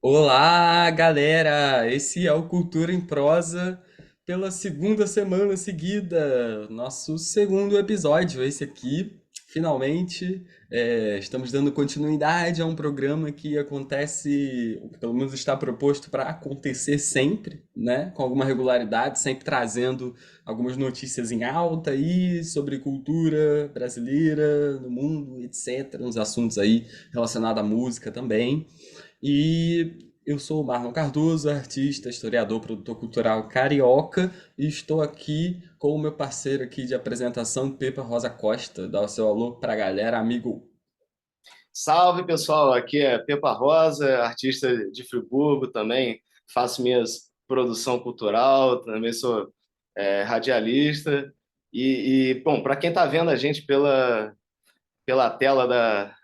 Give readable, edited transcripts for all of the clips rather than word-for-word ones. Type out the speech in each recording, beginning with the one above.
Olá, galera! Esse é o Cultura em Prosa pela segunda semana seguida, nosso segundo episódio. Esse aqui, finalmente, estamos dando continuidade a um programa que acontece, ou que pelo menos está proposto para acontecer sempre, né? Com alguma regularidade, sempre trazendo algumas notícias em alta aí sobre cultura brasileira, no mundo, etc. Uns assuntos aí relacionados à música também. E eu sou o Marlon Cardoso, artista, historiador, produtor cultural carioca, e estou aqui com o meu parceiro aqui de apresentação, Pepa Rosa Costa. Dá o seu alô pra galera, amigo. Salve, pessoal! Aqui é Pepa Rosa, artista de Friburgo também. Faço minhas produção cultural, também sou radialista. Bom, para quem está vendo a gente pela tela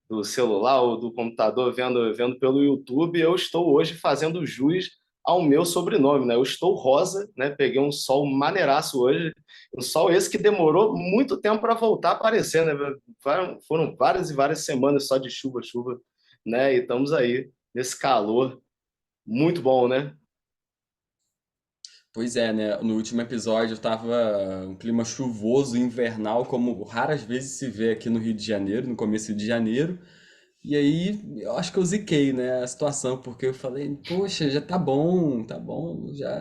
do celular ou do computador, vendo pelo YouTube, eu estou hoje fazendo jus ao meu sobrenome, né? Eu estou rosa, né? Peguei um sol maneiraço hoje, um sol esse que demorou muito tempo para voltar a aparecer, né? Foram várias e várias semanas só de chuva, chuva, né? E estamos aí nesse calor muito bom, né? Pois é, né? No último episódio tava um clima chuvoso, invernal, como raras vezes se vê aqui no Rio de Janeiro, no começo de janeiro. E aí, eu acho que eu ziquei, né, a situação, porque eu falei, poxa, já tá bom,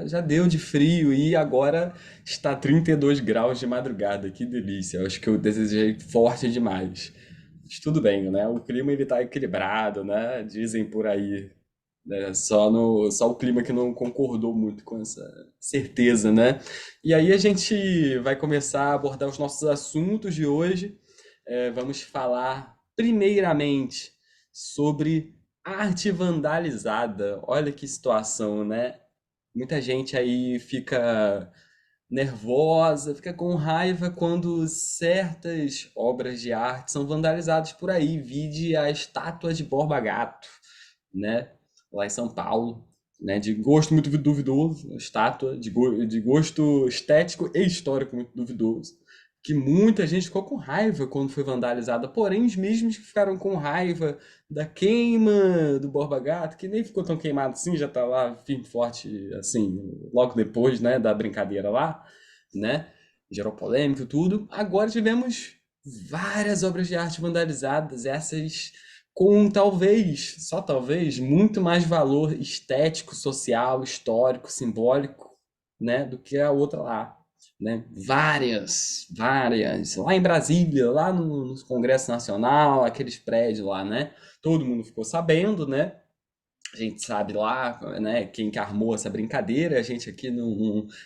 já deu de frio e agora está 32 graus de madrugada, que delícia. Eu acho que eu desejei forte demais. Mas tudo bem, né? O clima ele tá equilibrado, né? Dizem por aí, né? Só o clima que não concordou muito com essa certeza, né? E aí a gente vai começar a abordar os nossos assuntos de hoje. Vamos falar primeiramente sobre arte vandalizada. Olha que situação, né? Muita gente aí fica nervosa, fica com raiva quando certas obras de arte são vandalizadas por aí. Vide a estátua de Borba Gato, né? Lá em São Paulo, né? De gosto muito duvidoso, estátua de gosto estético e histórico muito duvidoso. Que muita gente ficou com raiva quando foi vandalizada, porém os mesmos que ficaram com raiva da queima do Borba Gato, que nem ficou tão queimado assim, já tá lá firme e forte, assim, logo depois, né, da brincadeira lá, né, gerou polêmica e tudo. Agora tivemos várias obras de arte vandalizadas, essas com talvez, só talvez, muito mais valor estético, social, histórico, simbólico, né, do que a outra lá, né? Várias. Lá em Brasília, lá no Congresso Nacional, aqueles prédios lá, né? Todo mundo ficou sabendo, né? A gente sabe lá, né, quem que armou essa brincadeira. A gente aqui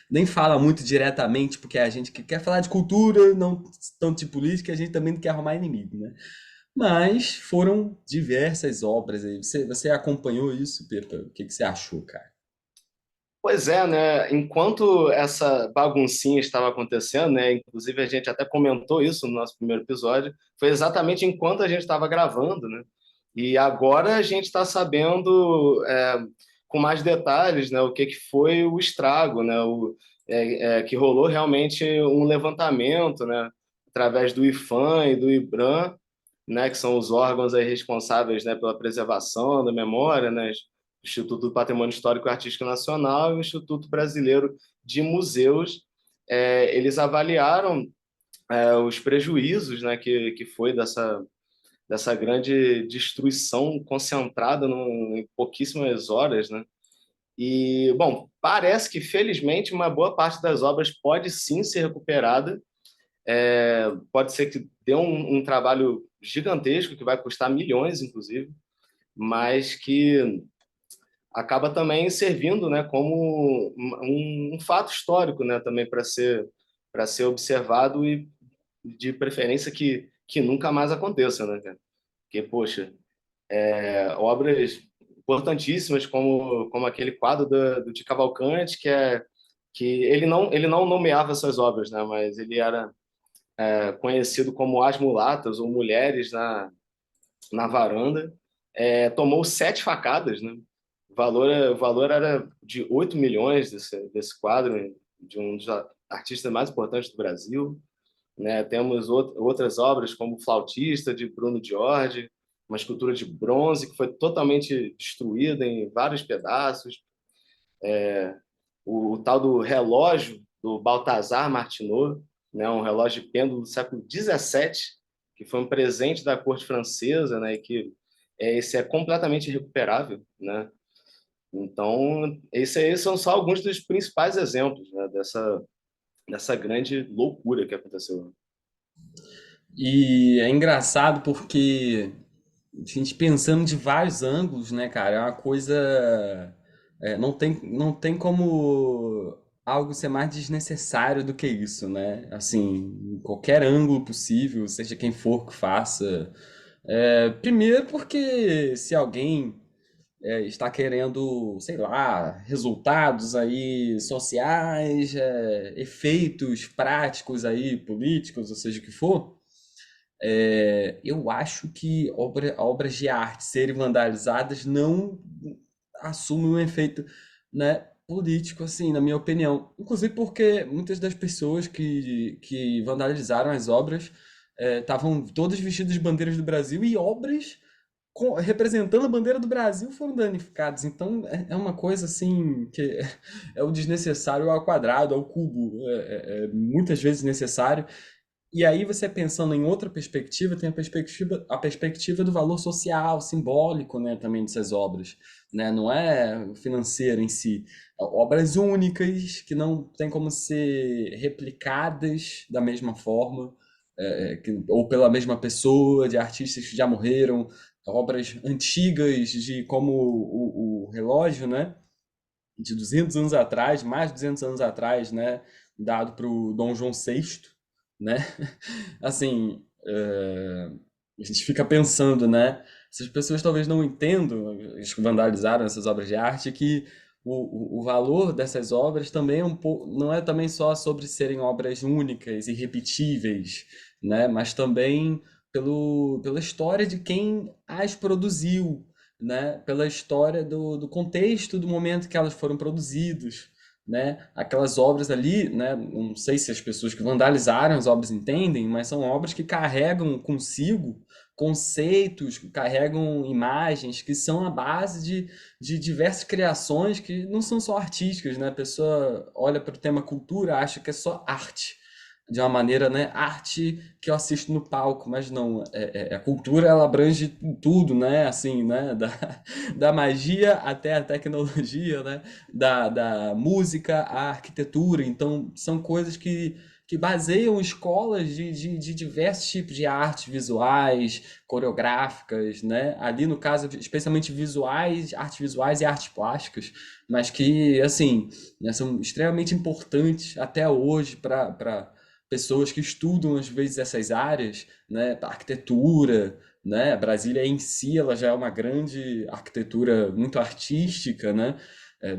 nem fala muito diretamente, porque a gente que quer falar de cultura, não tanto de política, a gente também não quer arrumar inimigo, né? Mas foram diversas obras aí. Você acompanhou isso, Pepa? O que você achou, cara? Pois é, né? Enquanto essa baguncinha estava acontecendo, né? Inclusive a gente até comentou isso no nosso primeiro episódio, foi exatamente enquanto a gente estava gravando, né? E agora a gente está sabendo com mais detalhes, né? O que que foi o estrago, né? Que rolou realmente um levantamento, né? Através do IPHAN e do IBRAM, né? Que são os órgãos aí responsáveis, né? Pela preservação da memória, né? Instituto do Patrimônio Histórico e Artístico Nacional e o Instituto Brasileiro de Museus. Eles avaliaram os prejuízos, né, que foi dessa grande destruição concentrada em pouquíssimas horas, né? E, bom, parece que, felizmente, uma boa parte das obras pode sim ser recuperada. Pode ser que dê um trabalho gigantesco, que vai custar milhões, inclusive, mas que acaba também servindo, né, como um fato histórico, né, também para ser observado e de preferência que nunca mais aconteça, né, cara? Porque, poxa, obras importantíssimas como aquele quadro do de Cavalcante, que ele não nomeava essas obras, né, mas ele era conhecido como As Mulatas ou Mulheres na Varanda, tomou 7 facadas, né? O valor era de 8 milhões desse quadro, de um dos artistas mais importantes do Brasil, né? Temos outras obras como O Flautista, de Bruno Jorge, uma escultura de bronze que foi totalmente destruída em vários pedaços. O tal do relógio do Balthazar Martinot, né, um relógio de pêndulo do século XVII, que foi um presente da corte francesa, né, e que esse é completamente irrecuperável, né? Então, esses aí são só alguns dos principais exemplos, né, dessa grande loucura que aconteceu. E é engraçado porque a gente pensando de vários ângulos, né, cara, é uma coisa. Não tem como algo ser mais desnecessário do que isso, né? Assim, em qualquer ângulo possível, seja quem for que faça. Primeiro porque se alguém está querendo, sei lá, resultados aí sociais, efeitos práticos aí, políticos, ou seja o que for, eu acho que obras de arte serem vandalizadas não assumem um efeito, né, político, assim, na minha opinião. Inclusive porque muitas das pessoas que vandalizaram as obras estavam todas vestidas de bandeiras do Brasil e obras representando a bandeira do Brasil foram danificadas. Então é uma coisa assim que é o desnecessário ao quadrado, ao cubo, é muitas vezes necessário. E aí você pensando em outra perspectiva, tem a perspectiva do valor social, simbólico, né, também dessas obras, né? Não é financeiro em si. Obras únicas que não tem como ser replicadas da mesma forma, ou pela mesma pessoa, de artistas que já morreram, obras antigas de como o relógio, né? De 200 anos atrás, mais de 200 anos atrás, né? Dado para o Dom João VI, né? Assim, a gente fica pensando, né? Essas pessoas talvez não entendam, as que vandalizaram essas obras de arte, que o valor dessas obras também é um pouco, não é também só sobre serem obras únicas, irrepetíveis, né? Mas também pela história de quem as produziu, né? Pela história do contexto do momento que elas foram produzidas, né? Aquelas obras ali, né? Não sei se as pessoas que vandalizaram as obras entendem, mas são obras que carregam consigo conceitos, carregam imagens que são a base de diversas criações que não são só artísticas, né? A pessoa olha para o tema cultura, acha que é só arte. De uma maneira, né, arte que eu assisto no palco, mas não, a cultura ela abrange tudo, né, assim, né, da magia até a tecnologia, né, da música à arquitetura. Então, são coisas que baseiam escolas de diversos tipos de artes visuais, coreográficas, né? Ali, no caso, especialmente visuais, artes visuais e artes plásticas, mas que, assim, né, são extremamente importantes até hoje para pessoas que estudam, às vezes, essas áreas, né? Arquitetura, né? Brasília em si, ela já é uma grande arquitetura muito artística, né?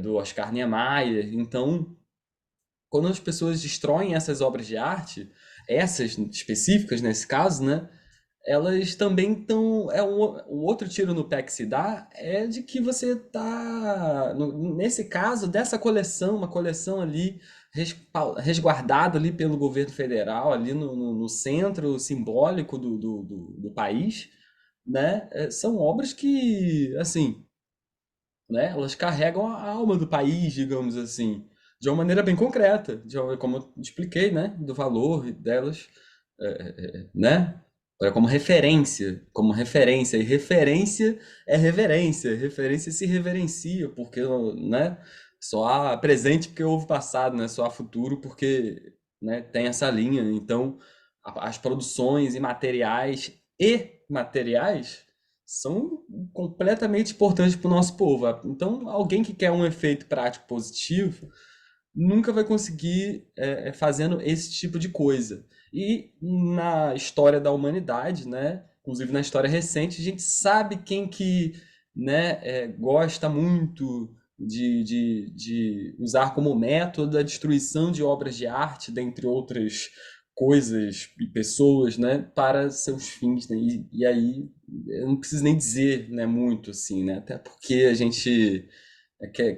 Do Oscar Niemeyer. Então, quando as pessoas destroem essas obras de arte, essas específicas nesse caso, né? Elas também estão. O outro tiro no pé que se dá é de que você tá. Nesse caso, dessa coleção, uma coleção ali resguardada ali pelo governo federal, ali no centro simbólico do país, né? São obras que, assim, né? Elas carregam a alma do país, digamos assim, de uma maneira bem concreta, como eu expliquei, né? Do valor delas, né? Como referência, e referência é reverência, referência se reverencia, porque, né? Só há presente porque houve passado, né? Só há futuro porque, né? Tem essa linha. Então, as produções e materiais são completamente importantes para o nosso povo. Então, alguém que quer um efeito prático positivo nunca vai conseguir fazendo esse tipo de coisa. E na história da humanidade, né, inclusive na história recente, a gente sabe quem que, né, gosta muito de usar como método a destruição de obras de arte, dentre outras coisas e pessoas, né, para seus fins, né? E aí eu não preciso nem dizer, né, muito assim, né? Até porque a gente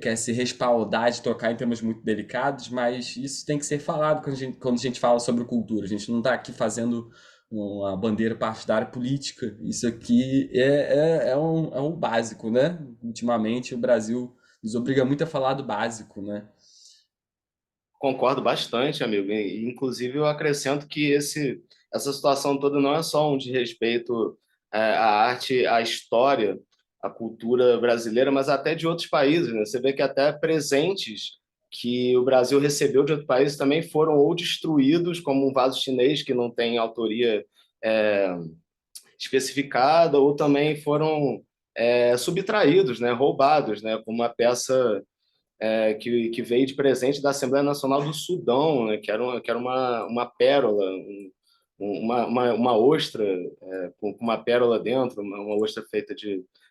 quer se respaldar de tocar em temas muito delicados, mas isso tem que ser falado quando a gente fala sobre cultura. A gente não está aqui fazendo uma bandeira partidária política. Isso aqui é um básico, né? Ultimamente o Brasil nos obriga muito a falar do básico, né? Concordo bastante, amigo. Inclusive, eu acrescento que essa situação toda não é só um desrespeito à arte, à história, à cultura brasileira, mas até de outros países, né? Você vê que até presentes que o Brasil recebeu de outros países também foram ou destruídos, como um vaso chinês que não tem autoria é, especificada, ou também foram subtraídos, né? Roubados, né? Como uma peça que veio de presente da Assembleia Nacional do Sudão, né, que era uma pérola, uma ostra com uma pérola dentro, uma ostra feita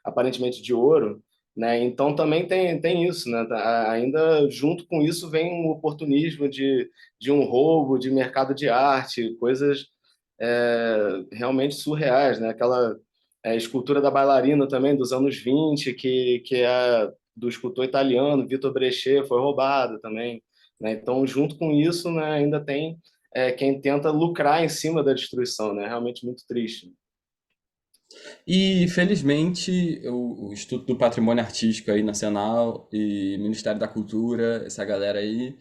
aparentemente de ouro. Né? Então também tem isso, né? Ainda junto com isso vem um oportunismo de um roubo de mercado de arte, coisas realmente surreais, né? Aquela escultura da bailarina também dos anos 20, que é do escultor italiano, Vitor Breccia, foi roubado também. Né? Então, junto com isso, né, ainda tem quem tenta lucrar em cima da destruição. Né? Realmente muito triste. E, felizmente, o Instituto do Patrimônio Artístico aí nacional e Ministério da Cultura, essa galera aí,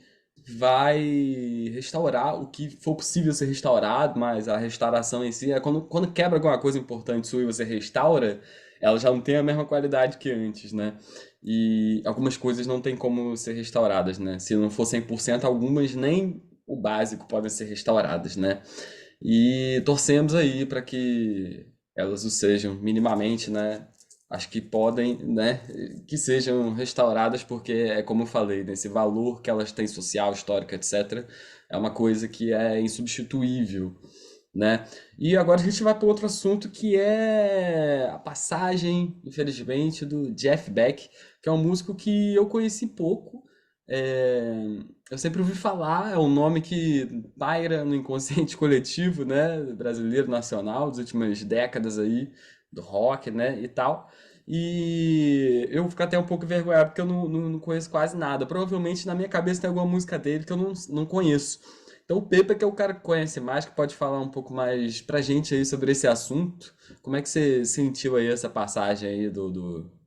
vai restaurar o que for possível ser restaurado, mas a restauração em si é quando quebra alguma coisa importante sua e você restaura, ela já não tem a mesma qualidade que antes, né? E algumas coisas não tem como ser restauradas, né? Se não for 100%, algumas nem o básico podem ser restauradas, né? E torcemos aí para que elas o sejam minimamente, né? Acho que podem, né? Que sejam restauradas, porque é como eu falei, né? Esse valor que elas têm social, histórico, etc., é uma coisa que é insubstituível, né? E agora a gente vai para outro assunto que é a passagem, infelizmente, do Jeff Beck, que é um músico que eu conheci pouco. É, eu sempre ouvi falar, é um nome que paira no inconsciente coletivo, né, brasileiro, nacional, das últimas décadas aí, do rock, né, e tal. E eu fico até um pouco envergonhado porque eu não conheço quase nada. Provavelmente na minha cabeça tem alguma música dele que eu não conheço. Então o Pepa, que é o cara que conhece mais, que pode falar um pouco mais pra gente aí sobre esse assunto. Como é que você sentiu aí essa passagem aí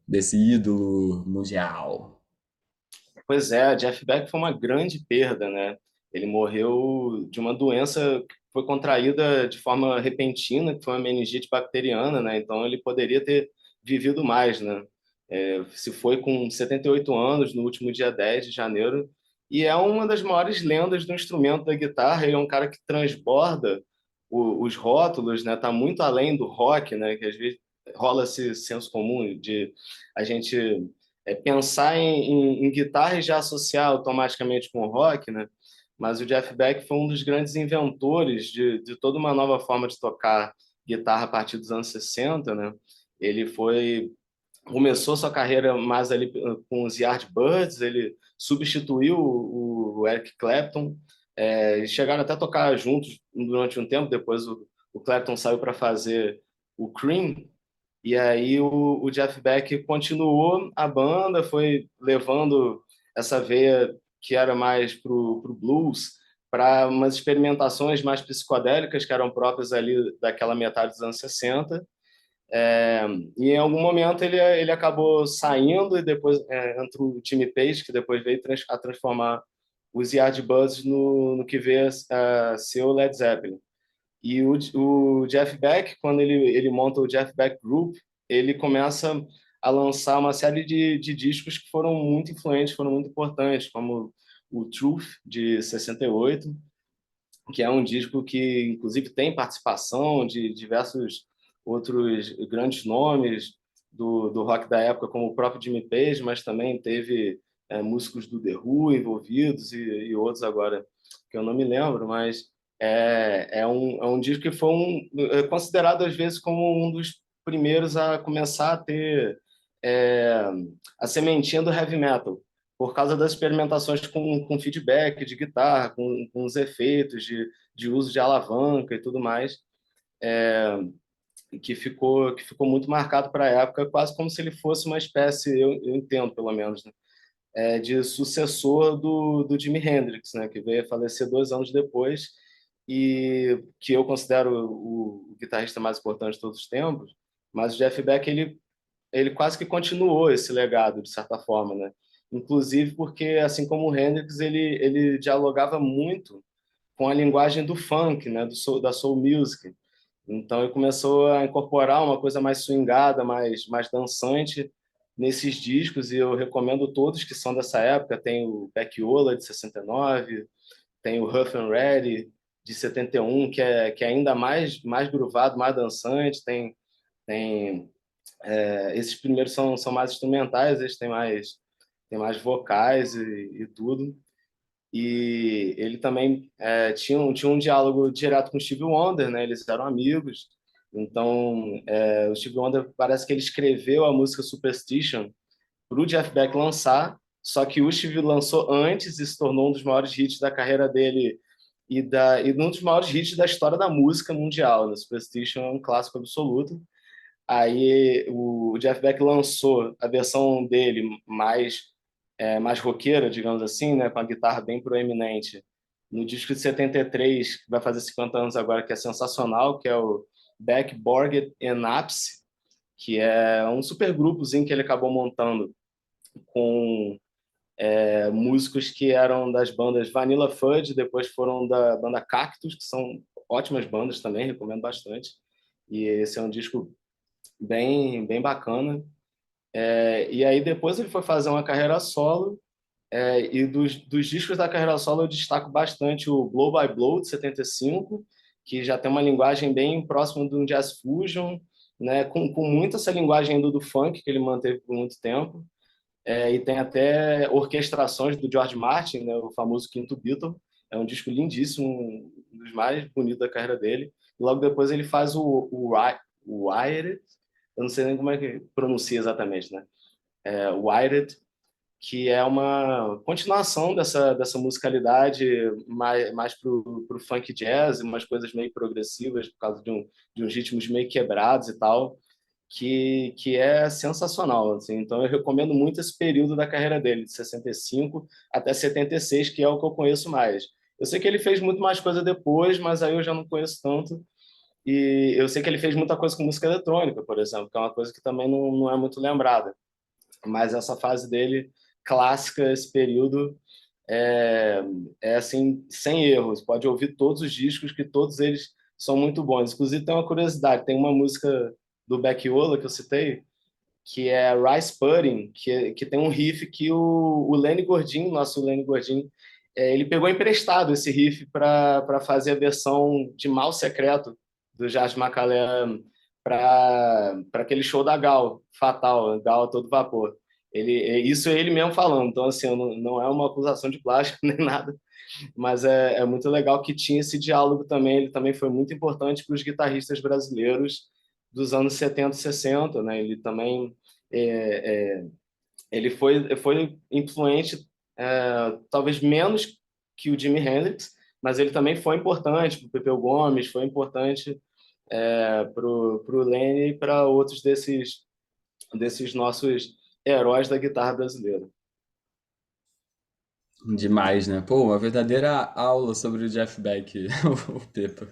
desse ídolo mundial? Pois é, Jeff Beck foi uma grande perda, né? Ele morreu de uma doença que foi contraída de forma repentina, que foi uma meningite bacteriana, né? Então ele poderia ter vivido mais, né? Se foi com 78 anos, no último dia 10 de janeiro, e é uma das maiores lendas do instrumento da guitarra. Ele é um cara que transborda os rótulos, né? Tá muito além do rock, né? Que às vezes rola esse senso comum de a gente pensar em guitarra e já associar automaticamente com o rock, né? Mas o Jeff Beck foi um dos grandes inventores de toda uma nova forma de tocar guitarra a partir dos anos 60, né? Ele começou sua carreira mais ali com os Yardbirds, ele substituiu o Eric Clapton, chegaram até a tocar juntos durante um tempo, depois o Clapton saiu para fazer o Cream, e aí o Jeff Beck continuou a banda, foi levando essa veia que era mais pro blues, para umas experimentações mais psicodélicas que eram próprias ali daquela metade dos anos 60. É, e em algum momento ele acabou saindo e depois entrou o Jimmy Page, que depois veio a transformar os Yardbirds no que veio a ser o Led Zeppelin. E o Jeff Beck, quando ele monta o Jeff Beck Group, ele começa a lançar uma série de discos que foram muito influentes, foram muito importantes, como o Truth, de 68, que é um disco que, inclusive, tem participação de diversos outros grandes nomes do rock da época, como o próprio Jimmy Page, mas também teve músicos do The Who envolvidos outros agora que eu não me lembro, mas é um disco que foi considerado às vezes como um dos primeiros a começar a ter é, a sementinha do heavy metal, por causa das experimentações com feedback de guitarra, com os efeitos de uso de alavanca e tudo mais, que ficou muito marcado para a época, quase como se ele fosse uma espécie, eu entendo pelo menos, né, de sucessor do Jimi Hendrix, né, que veio a falecer 2 anos depois. e que eu considero o guitarrista mais importante de todos os tempos, mas o Jeff Beck ele quase que continuou esse legado de certa forma, né? Inclusive porque assim como o Hendrix ele dialogava muito com a linguagem do funk, né, da soul music. Então ele começou a incorporar uma coisa mais swingada, mais dançante nesses discos, e eu recomendo todos que são dessa época. Tem o Becchiola de 69, tem o Rough and Ready de 71, que é ainda mais groovado, mais dançante. Tem esses primeiros são mais instrumentais, eles têm mais vocais e tudo. E ele também tinha um diálogo direto com o Stevie Wonder, né? Eles eram amigos. Então, o Stevie Wonder parece que ele escreveu a música Superstition para o Jeff Beck lançar, só que o Stevie lançou antes e se tornou um dos maiores hits da carreira dele e um dos maiores hits da história da música mundial, né? Superstition é um clássico absoluto. Aí o Jeff Beck lançou a versão dele mais roqueira, digamos assim, né, com a guitarra bem proeminente, no disco de 73, que vai fazer 50 anos agora, que é sensacional, que é o Beck, Borget and Apse, que é um super grupozinho que ele acabou montando com músicos que eram das bandas Vanilla Fudge, depois foram da banda Cactus, que são ótimas bandas também, recomendo bastante. E esse é um disco bem bacana. E aí depois ele foi fazer uma carreira solo, e dos discos da carreira solo eu destaco bastante o Blow by Blow, de 75, que já tem uma linguagem bem próxima do jazz fusion, né, com muito essa linguagem ainda do funk, que ele manteve por muito tempo. E tem até orquestrações do George Martin, né, o famoso Quinto Beatle. É um disco lindíssimo, um dos mais bonitos da carreira dele. E logo depois ele faz o Wired, eu não sei nem como é que pronuncia exatamente, né? Wired, que é uma continuação dessa musicalidade mais pro funk jazz, umas coisas meio progressivas por causa de uns ritmos meio quebrados e tal, que é sensacional, assim. Então eu recomendo muito esse período da carreira dele, de 65 até 76, que é o que eu conheço mais. Eu sei que ele fez muito mais coisa depois, mas aí eu já não conheço tanto. E eu sei que ele fez muita coisa com música eletrônica, por exemplo, que é uma coisa que também não é muito lembrada. Mas essa fase dele, clássica, esse período, é, é assim, sem erros. Pode ouvir todos os discos, que todos eles são muito bons. Inclusive, tem uma curiosidade: tem uma música do Becchiola que eu citei, que é Rice Pudding, que tem um riff que o Lenny Gordin, nosso Lenny Gordin, ele pegou emprestado esse riff para fazer a versão de Mal Secreto do Jazz Macalé para aquele show da Gal, Fatal, Gal a todo vapor. Isso é ele mesmo falando, então assim, não é uma acusação de plágio nem nada, mas é muito legal que tinha esse diálogo também. Ele também foi muito importante para os guitarristas brasileiros dos anos 70 e 60, né? Ele também é, é, ele foi influente, talvez menos que o Jimi Hendrix, mas ele também foi importante para o Pepeu Gomes, foi importante para o Lenny e para outros desses nossos heróis da guitarra brasileira. Demais, né? Pô, uma verdadeira aula sobre o Jeff Beck, o Pepa.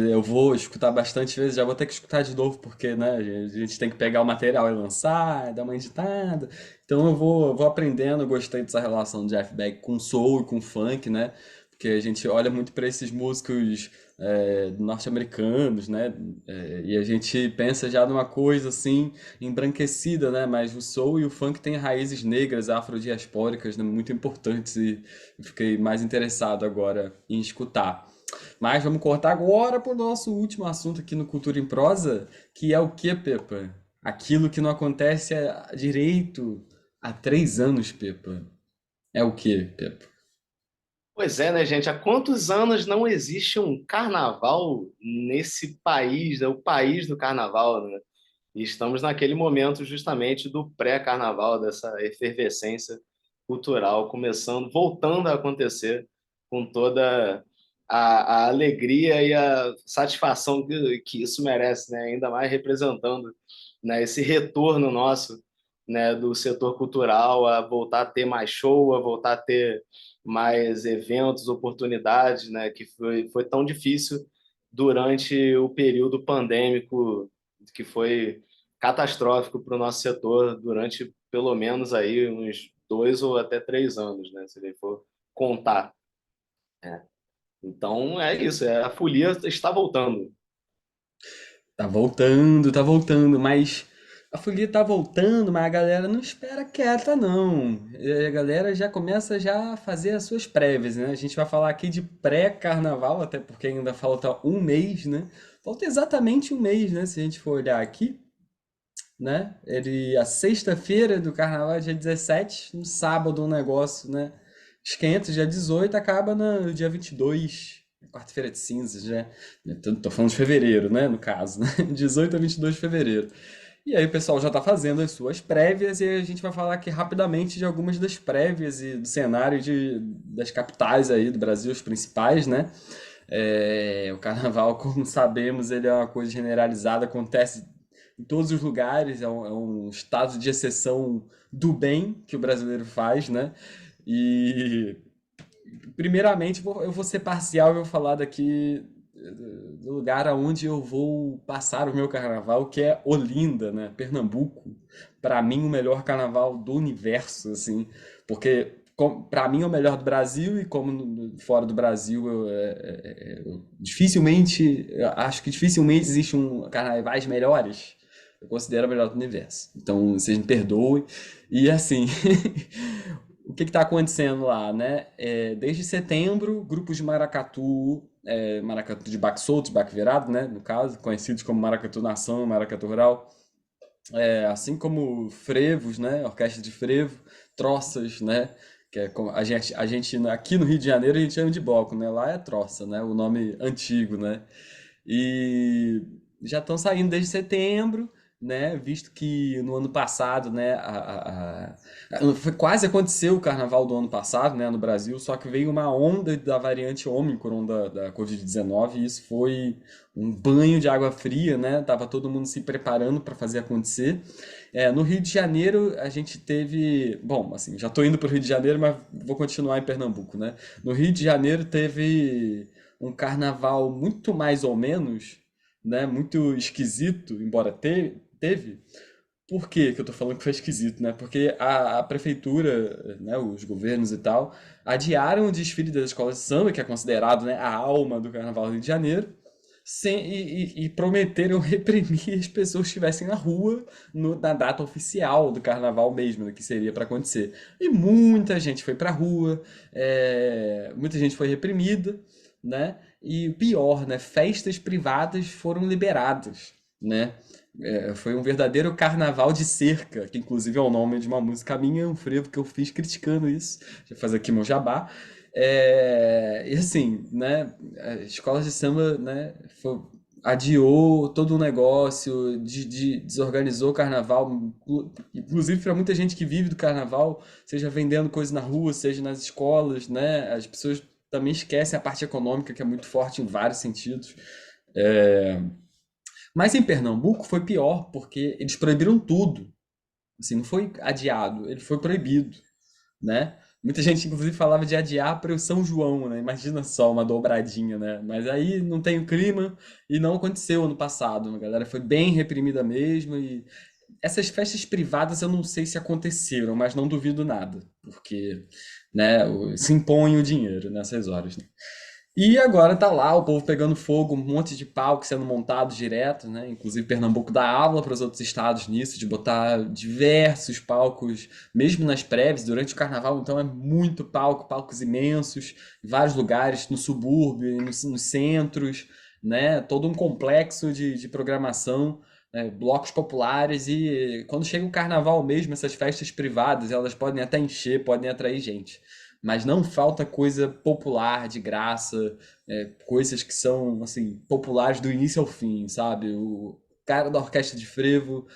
Eu vou escutar bastante vezes, já vou ter que escutar de novo, porque, né, a gente tem que pegar o material e lançar, dar uma editada. Então eu vou aprendendo, eu gostei dessa relação do Jeff Beck com soul e com funk, né? Porque a gente olha muito para esses músicos norte-americanos, né? E a gente pensa já numa coisa assim, embranquecida, né? Mas o soul e o funk têm raízes negras, afrodiaspóricas, né? Muito importantes e eu fiquei mais interessado agora em escutar. Mas vamos cortar agora para o nosso último assunto aqui no Cultura em Prosa, que é o que, Pepa? Aquilo que não acontece direito há 3 anos, Pepa. É o que, Pepa? Pois é, né, gente? Há quantos anos não existe um carnaval nesse país, né? O país do carnaval, né? E estamos naquele momento justamente do pré-carnaval, dessa efervescência cultural começando, voltando a acontecer com toda a alegria e a satisfação que isso merece, né? Ainda mais representando, né, esse retorno nosso né, do setor cultural a voltar a ter mais show, a voltar a ter mais eventos, oportunidades, né, que foi tão difícil durante o período pandêmico, que foi catastrófico para o nosso setor durante pelo menos aí uns 2 ou até 3 anos, né, se ele for contar. Então é isso, a folia está voltando. Tá voltando, mas a folia tá voltando, mas a galera não espera quieta, não. A galera já começa já a fazer as suas prévias, né? A gente vai falar aqui de pré-carnaval, até porque ainda falta um mês, né? Falta exatamente um mês, né? Se a gente for olhar aqui, né? A sexta-feira do carnaval é dia 17, no sábado um negócio, né? Esquenta dia 18, acaba no dia 22, quarta-feira de cinzas, né? Tô falando de fevereiro, né? No caso, né? 18 a 22 de fevereiro. E aí o pessoal já tá fazendo as suas prévias e a gente vai falar aqui rapidamente de algumas das prévias e do cenário das capitais aí do Brasil, os principais, né? O carnaval, como sabemos, ele é uma coisa generalizada, acontece em todos os lugares, é um estado de exceção do bem que o brasileiro faz, né? E primeiramente eu vou ser parcial e vou falar daqui do lugar aonde eu vou passar o meu carnaval, que é Olinda, né? Pernambuco. Para mim, o melhor carnaval do universo, assim, porque para mim é o melhor do Brasil e como fora do Brasil eu acho que dificilmente existe carnavais melhores. Eu considero o melhor do universo. Então, vocês me perdoem. E assim, o que está acontecendo lá, né? Desde setembro, grupos de maracatu, maracatu de baque solto, de baque virado, né? No caso, conhecidos como maracatu nação, maracatu rural, assim como frevos, né? Orquestra de frevo, troças, né? Que é como a gente aqui no Rio de Janeiro a gente chama de bloco, né? Lá é troça, né? O nome antigo, né? E já estão saindo desde setembro, né? Visto que no ano passado, né? Quase aconteceu o carnaval do ano passado, né? No Brasil, só que veio uma onda da variante Ômicron da Covid-19 e isso foi um banho de água fria, né? Tava todo mundo se preparando para fazer acontecer. No Rio de Janeiro a gente teve, bom, assim, já estou indo para o Rio de Janeiro, mas vou continuar em Pernambuco, né? No Rio de Janeiro teve um carnaval muito mais ou menos, né? Muito esquisito, embora teve. Por que que eu tô falando que foi esquisito, né? Porque a prefeitura, né, os governos e tal, adiaram o desfile das escolas de samba, que é considerado, né, a alma do Carnaval do Rio de Janeiro, e prometeram reprimir as pessoas que estivessem na rua na data oficial do Carnaval mesmo, né, que seria para acontecer. E muita gente foi pra rua, muita gente foi reprimida, né? E o pior, né? Festas privadas foram liberadas, né? Foi um verdadeiro carnaval de cerca, que inclusive é o nome de uma música minha, um frevo que eu fiz criticando isso. Já faz aqui meu jabá. E assim, né? As escolas de samba, né? Adiou todo o negócio, desorganizou o carnaval, inclusive para muita gente que vive do carnaval, seja vendendo coisas na rua, seja nas escolas, né? As pessoas também esquecem a parte econômica, que é muito forte em vários sentidos. É, Mas em Pernambuco foi pior, porque eles proibiram tudo. Assim, não foi adiado, ele foi proibido, né? Muita gente, inclusive, falava de adiar para o São João, né? Imagina só uma dobradinha, né? Mas aí não tem o clima e não aconteceu ano passado. A galera foi bem reprimida mesmo e essas festas privadas eu não sei se aconteceram, mas não duvido nada, porque, né, se impõe o dinheiro nessas horas, né? E agora tá lá o povo pegando fogo, um monte de palco sendo montado direto, né? Inclusive Pernambuco dá aula para os outros estados nisso, de botar diversos palcos, mesmo nas prévias, durante o carnaval, então é muito palco, palcos imensos, em vários lugares, no subúrbio, nos centros, né? Todo um complexo de programação, né? Blocos populares e quando chega o carnaval mesmo, essas festas privadas, elas podem até encher, podem atrair gente. Mas não falta coisa popular, de graça, coisas que são, assim, populares do início ao fim, sabe? O cara da orquestra de frevo,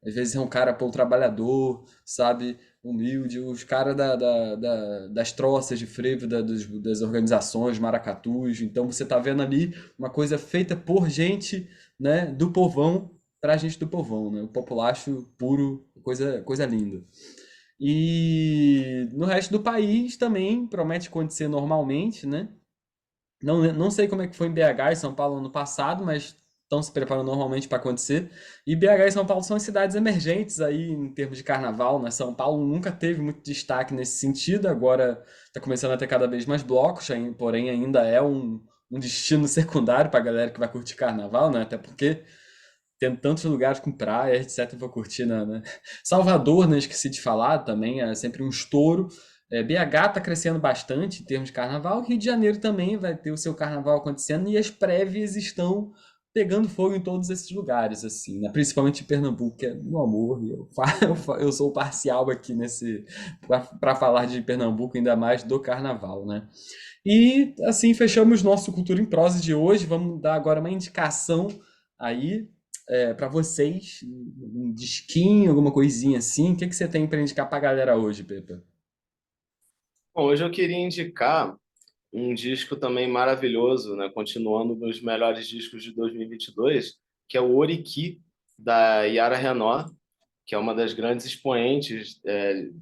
às vezes é um cara, pô, um trabalhador, sabe? Humilde. Os caras das troças de frevo, das organizações, maracatus. Então você tá vendo ali uma coisa feita por gente, né, do povão, pra gente do povão, né? O populacho puro, coisa linda. E no resto do país também promete acontecer normalmente, né? Não sei como é que foi em BH e São Paulo ano passado, mas estão se preparando normalmente para acontecer. E BH e São Paulo são cidades emergentes aí em termos de carnaval, né? São Paulo nunca teve muito destaque nesse sentido, agora está começando a ter cada vez mais blocos, porém ainda é um destino secundário para a galera que vai curtir carnaval, né? Até porque tendo tantos lugares com praia, etc, para curtir, né? Salvador, não esqueci de falar também, é sempre um estouro. BH está crescendo bastante em termos de carnaval. Rio de Janeiro também vai ter o seu carnaval acontecendo e as prévias estão pegando fogo em todos esses lugares, assim, né? Principalmente em Pernambuco, que é meu amor. E eu sou parcial aqui nesse para falar de Pernambuco, ainda mais do carnaval, né? E assim fechamos nosso Cultura em Prosa de hoje. Vamos dar agora uma indicação aí para vocês, um disquinho, alguma coisinha assim. O que que você tem para indicar para a galera hoje, Pepa? Bom, hoje eu queria indicar um disco também maravilhoso, né? Continuando nos melhores discos de 2022, que é o Oriki, da Yara Renó, que é uma das grandes expoentes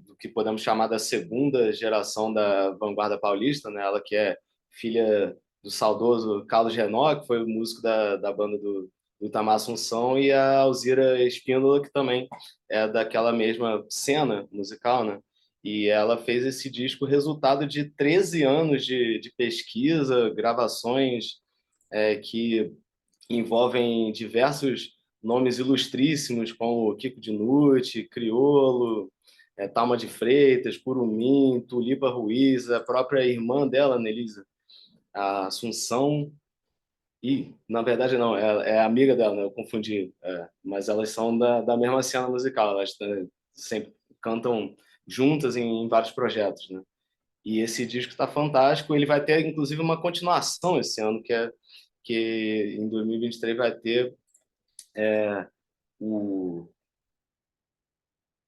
do que podemos chamar da segunda geração da vanguarda paulista, né? Ela que é filha do saudoso Carlos Renó, que foi o músico da banda do Itamar Assunção, e a Alzira Espíndola, que também é daquela mesma cena musical, né? E ela fez esse disco resultado de 13 anos de pesquisa, gravações que envolvem diversos nomes ilustríssimos, como Kiko Dinucci, Criolo, Talma de Freitas, Curumim, Tulipa Ruiz, a própria irmã dela, Nelisa, a Assunção, e, na verdade, não, é amiga dela, né? Eu confundi, mas elas são da mesma cena musical, elas sempre cantam juntas em vários projetos, né? E esse disco está fantástico. Ele vai ter, inclusive, uma continuação esse ano, que em 2023 vai ter o.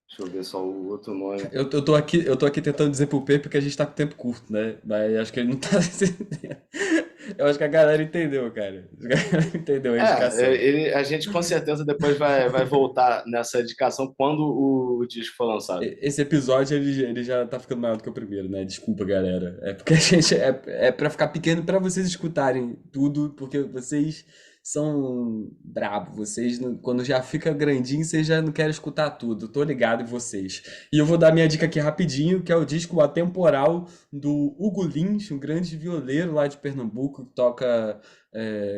Deixa eu ver só o outro nome. Eu tô aqui tentando dizer pro Pepe que a gente tá com tempo curto, né? Mas acho que ele não tá entendendo. Eu acho que a galera entendeu, cara. A galera entendeu a indicação. A gente com certeza depois vai voltar nessa indicação quando o disco for lançado. Esse episódio ele já tá ficando maior do que o primeiro, né? Desculpa, galera. É porque a gente é para ficar pequeno pra vocês escutarem tudo, porque vocês são brabo. Vocês quando já fica grandinho, vocês já não querem escutar tudo. Tô ligado em vocês. E eu vou dar minha dica aqui rapidinho, que é o disco Atemporal do Hugo Lins, um grande violeiro lá de Pernambuco que toca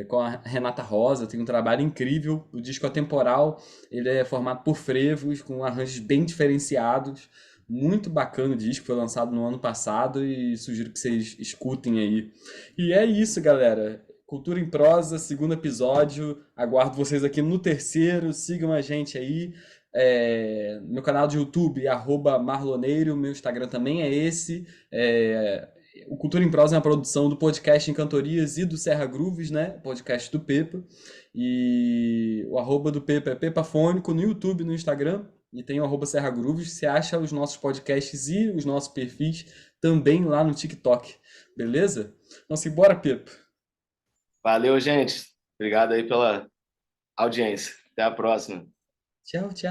com a Renata Rosa, tem um trabalho incrível. O disco Atemporal ele é formado por frevos, com arranjos bem diferenciados. Muito bacana o disco, foi lançado no ano passado e sugiro que vocês escutem aí. E é isso, galera. Cultura em Prosa, segundo episódio. Aguardo vocês aqui no terceiro. Sigam a gente aí. Meu canal de YouTube, @marloneiro. Meu Instagram também é esse. O Cultura em Prosa é uma produção do podcast Encantorias e do Serra Grooves, né? Podcast do Pepa. E o arroba do Pepa é Pepafônico no YouTube, no Instagram. E tem o arroba Serra Grooves. Você acha os nossos podcasts e os nossos perfis também lá no TikTok. Beleza? Então, simbora, Pepa. Valeu, gente. Obrigado aí pela audiência. Até a próxima. Tchau, tchau.